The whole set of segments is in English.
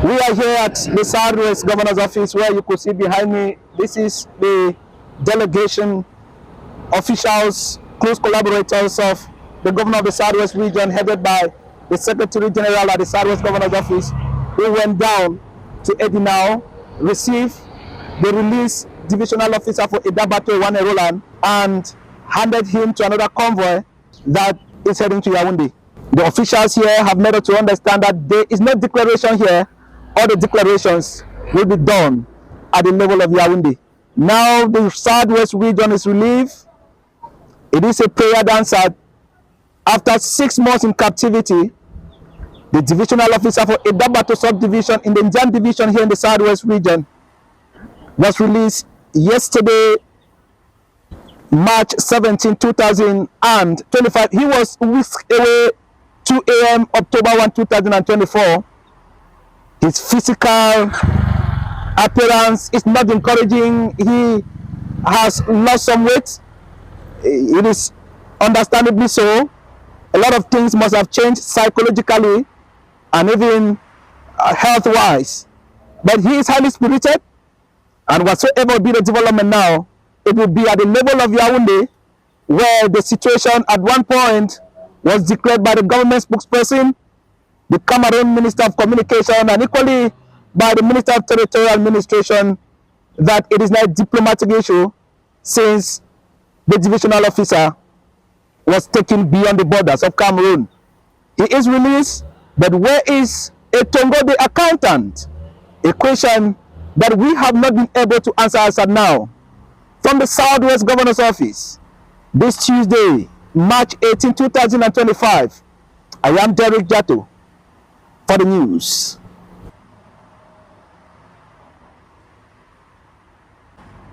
We are here at the Southwest Governor's Office, where you could see behind me, this is the delegation, officials, close collaborators of the Governor of the Southwest region, headed by the Secretary General at the Southwest Governor's Office, who went down to Ewane, received the release divisional officer for Ewane, Rowland, and handed him to another convoy that is heading to Ewane. The officials here have made us to understand that there is no declaration here. All the declarations will be done at the level of Ewane. Now the Southwest region is relieved. It is a prayer dance. After 6 months in captivity, the divisional officer for Ewane subdivision in the Njan division here in the Southwest region was released yesterday, March 17, 2025. He was whisked away 2 a.m. October 1, 2024. His physical appearance is not encouraging. He has lost some weight. It is understandably so. A lot of things must have changed psychologically and even health-wise. But he is highly spirited, and whatsoever be the development now, it will be at the level of Ewane, where the situation at one point was declared by the government spokesperson, the Cameroon Minister of Communication, and equally by the Minister of Territorial Administration, that it is not a diplomatic issue since the divisional officer was taken beyond the borders of Cameroon. He is released, but where is Etongo the accountant? A question that we have not been able to answer as of now. From the Southwest Governor's Office, this Tuesday, March 18, 2025, I am Derek Jato for the news.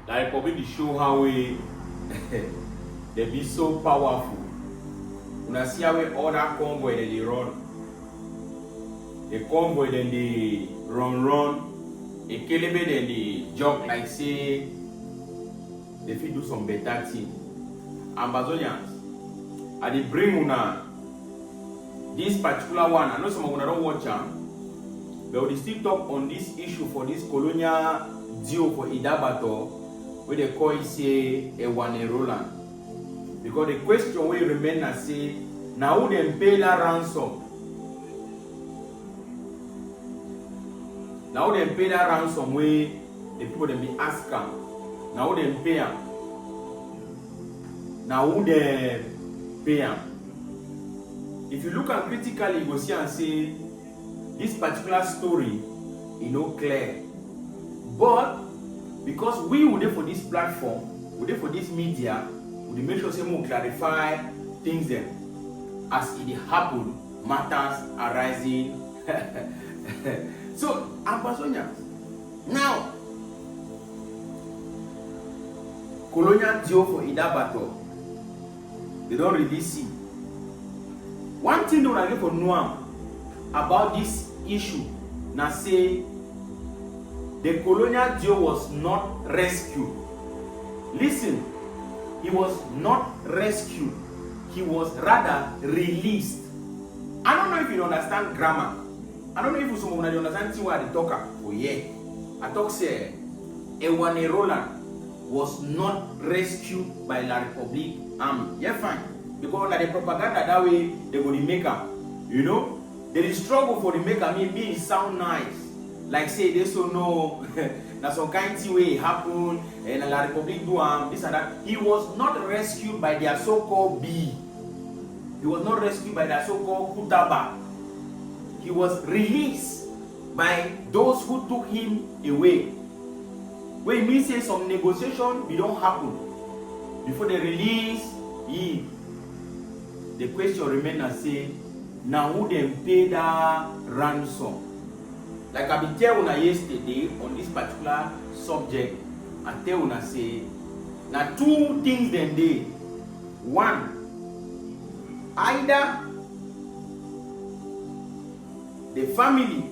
Like probably show how they be so powerful. When I see how all that convoy that they run, the convoy then they run, a kelebe then they jog like say they fit do some better thing. Ambazonians, I dey bring una this particular one. I know some of una don't watch am, but we still talk on this issue for this colonial deal for Ewane, where they call it say Ewane Rowland. Because the question will remain as say, now who them pay that ransom? Now who them pay that ransom where the people them be ask am? Now who them pay am? Now who them pay am? If you look at critically, you go see and say this particular story is not clear. But because we would for this platform, we for this media, we make sure say we clarify things then as it happen, matters arising. So Ambazonia. Now Colonial deal for Ewane, they don't really see. One thing that I get for know about this issue, now say the colonial deal was not rescued. Listen, he was not rescued. He was rather released. I don't know if you understand grammar. I don't know if you understand what I talk. Oh yeah, I talk say Ewane Rowland was not rescued by La Republic Army. Yeah, fine. Because like the propaganda that way they go to make up. You know? There is struggle for the maker, maybe it sound nice. Like say they so know that some kind of way happen and La Republic do this and that. He was not rescued by their so-called B. He was not rescued by their so-called Kutaba. He was released by those who took him away. When it means say some negotiation we don't happen before they release him. The question remains and say, now who them pay that ransom? Like I've been telling you yesterday on this particular subject, I tell you say, now two things then they. One, either the family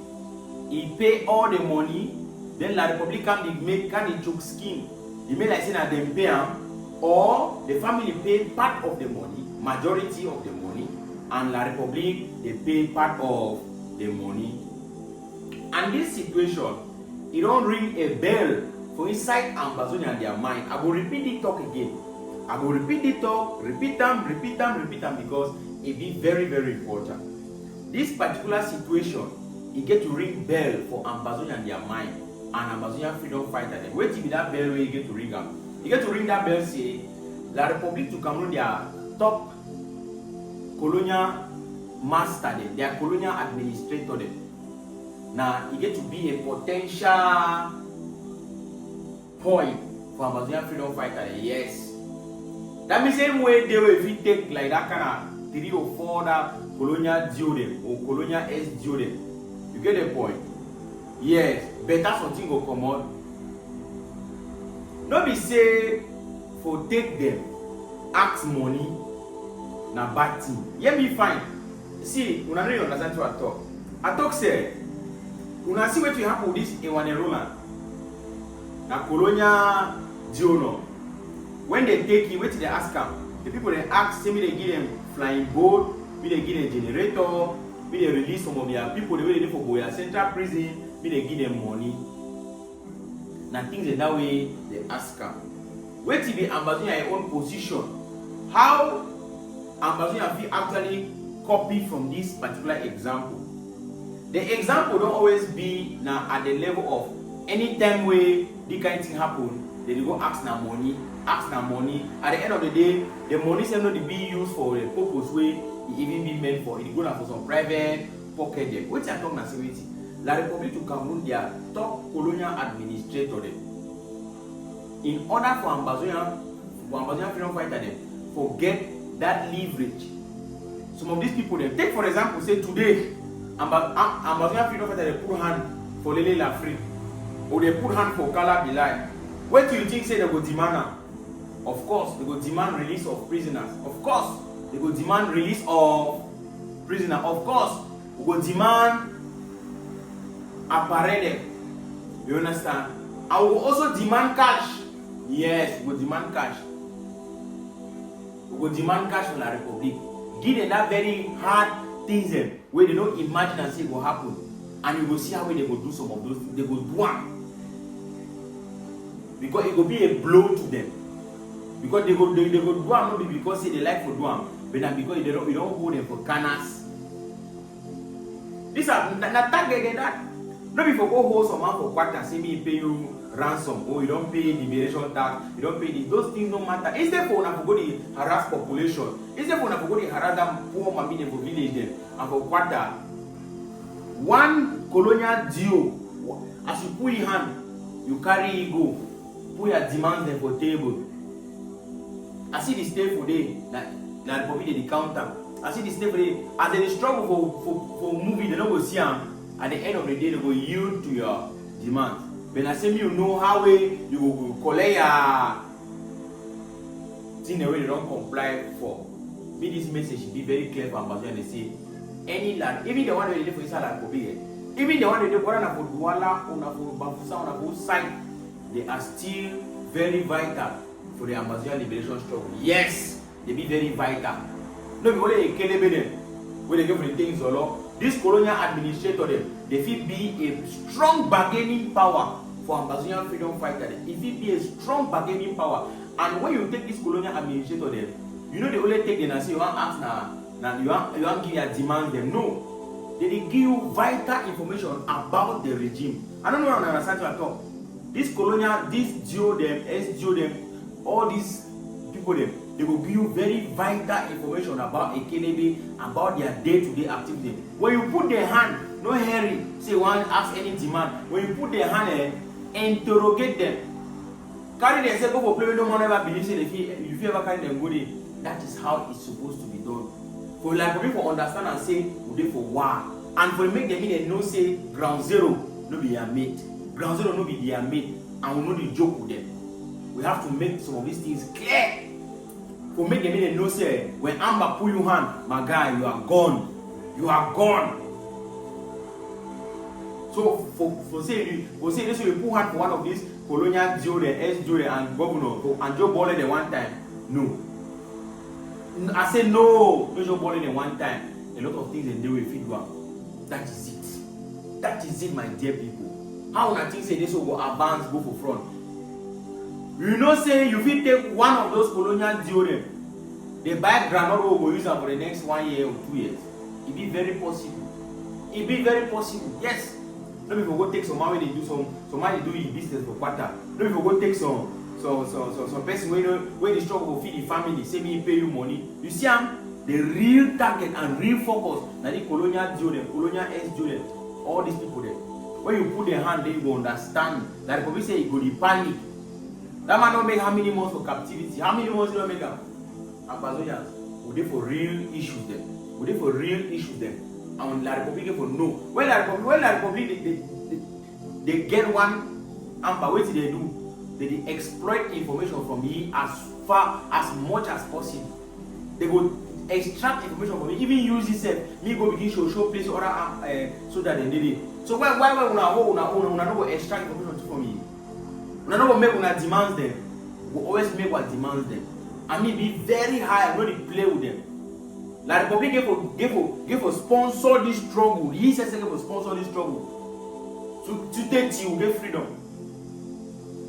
he pay all the money, then La Republic can choke scheme. He may like say that them pay him, or the family pay part of the money, majority of the money, and La Republic they pay part of the money. And this situation, it don't ring a bell for inside Ambazonia and their mind. I will repeat the talk again. I will repeat the talk, repeat them, because it be very, very important. This particular situation, it get to ring bell for Ambazonia and their mind, and Ambazonia freedom fighter. Then wait till that bell where you get to ring up. You get to ring that bell, say La République du Cameroon, their top colonial master, them, their colonial administrator. Them. Now, it get to be a potential point for Ambazonia freedom fighter. Yes. That means same way they will if you take like that kind of 3 or 4 that colonial deal them or colonial S deal them. You get the point? Yes, better something will come out. Not be say for take them, ask money, na bad thing. Yeah, me fine. See, when I really understand what I talk say, when I see what will happen with this Ewane Rowland, na colonial deal. When they take it, wait till they ask them. The people they ask, say me they give them flying boat, me they give them generator, me they release some of their people the way they do for Boya Central Prison, me they give them money. Now things in that way they ask them. Wait till the Ambazonia in own position. How Ambazonia feel actually copy from this particular example. The example don't always be now at the level of any time where the kind of thing happen, they go ask now money. Ask na money. At the end of the day, the money is not to be used for the purpose where it even be meant for. It go for some private pocket them. What I talk na say La République du Cameroon, their top colonial administrator them. In order for Ambazonia freedom fighter them, forget that leverage. Some of these people them take for example, say today, Ambazonia freedom fighter they put hand for Lele Lafrique, or they put hand for Kala Bilai. What do you think say they go demand now? Of course, they go demand release of prisoners. Of course, they go demand release of prisoners. Of course, we go demand apparel. You understand? I will also demand cash. Yes, we go demand cash. We go demand cash from La République. Give them that very hard things them where they don't imagine and say what happen. And you will see how they go do some of those things. They go do one. Because it will be a blow to them. Because they go do them not be because they like for do them, but not because you don't hold them for canas. These are not targeted that. Not before go hold someone for quarter, say me pay you ransom, or you don't pay liberation tax, you don't pay this. Those things don't matter. Instead for una go the harass population, instead for una go the harass them poor mammy for village them, and for quarter. One colonial deal, as you put your hand, you carry ego. Put your demands them for table. I see the state for day that probably the counter. I see the state for day as they struggle for movie, they don't go see them. At the end of the day, they will yield to your demands. When I say you know how you will collect your thing the way they don't comply for. Me this message should be very clear for Ambazonia. They say any land, even the one that they did for inside like Kobe, even the one that they did for Douala, for Bamfusa, for side. They are still very vital for the Ambazonia liberation struggle. Yes, they be very vital. No, because they can't them when they go for the things or law. This colonial administrator them, they feel be a strong bargaining power for Ambazonia freedom fighter. It will be a strong bargaining power. And when you take this colonial administrator them, you know they only take them and say you want ask now you want give your demand them. No, they give you vital information about the regime. I don't know what I understand you at all. This colonial, this GO them, SGO them, all these people them, they will give you very vital information about Ekelebe, about their day-to-day activity. When you put their hand, no hurry, say one ask any demand. When you put their hand, interrogate them. Carry them, say go for play, no one ever believes it. If you ever carry them good, that is how it's supposed to be done. For like people understand and say, we for war. And for make them in and no say ground zero, no be a mate. Ground zero no be their mate, and we know the joke with them. We have to make some of these things clear. For make them in and no say, when Amber pull your hand, my guy, you are gone. You are gone. So for say this, you put hand for one of these colonial Joe, S Joe, and governor, and Joe Ball the one time. No. I say no, Joe Ball the one time. A lot of things they do with feedback. That is it. That is it, my dear people. How una think say this will go advance, go for front? You know, say you fit take one of those colonial deodorant, they buy granola go use them for the next 1 year or 2 years. It be very possible. It be very possible. Yes. No people go take some money they do some money do in business for quarter. No people go take some person where they struggle to feed the family, say me pay you money. You see the real target and real focus na the colonial deodorant, colonial S deodorant, all these people there. When you put their hand there, you go understand. Like the police say you go the panic. That man don't make how many months for captivity? How many months you don't make up? Ambazonians, we dey for real issues there. We dey for real issues there. And La Republic for no. When La Republic they get one Amba, what they do? They exploit information from you as much as possible. They go extract information from me, even use this me go begin show place other so that they need it. So why una go extract information from me? Una no go make una demands them. We always make what demands them. I mean be very high, no dey play with them. La Republic give for sponsor this struggle. He says for sponsor this struggle. To take you get freedom.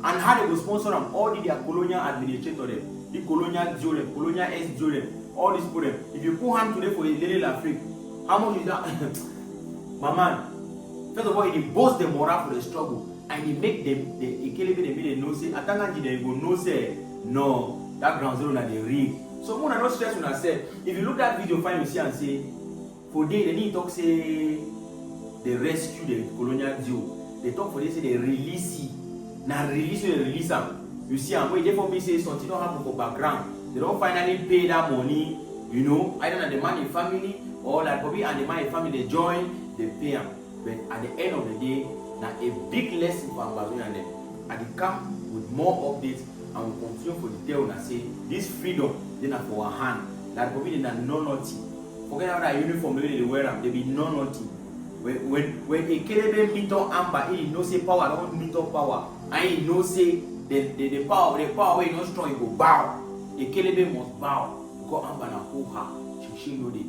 And how they go sponsor them? All their colonial administrator them, the colonial Jordan, colonial S Jordan, all these people. If you put hand today for a little Africa, how much is that? My man, first of all, it boosts the morale for the struggle, and it make them they know say Atangaji they go no say no that ground zero na the rig. So when I not stress when I say if you look at video find you see and say for they need talk say they rescue the colonial Jew. They talk for they say they release it. Now release them. You see, and when they for me say something don't happen for background. They don't finally pay that money, you know, either the man in family or like probably and the man in family they join, they pay them. But at the end of the day, now a big lesson for Ambazonia and them. I will come with more updates and will continue for the tale and say this freedom then for our hand. Like probably they are no nothing. Forget about that uniform they wear them, they be no nothing. When a kelebe meet on Amber, he no say power, don't meet up power. And he no say the power is not strong, he go bow. A kelebe must bow. Because Amber na hold her. She know the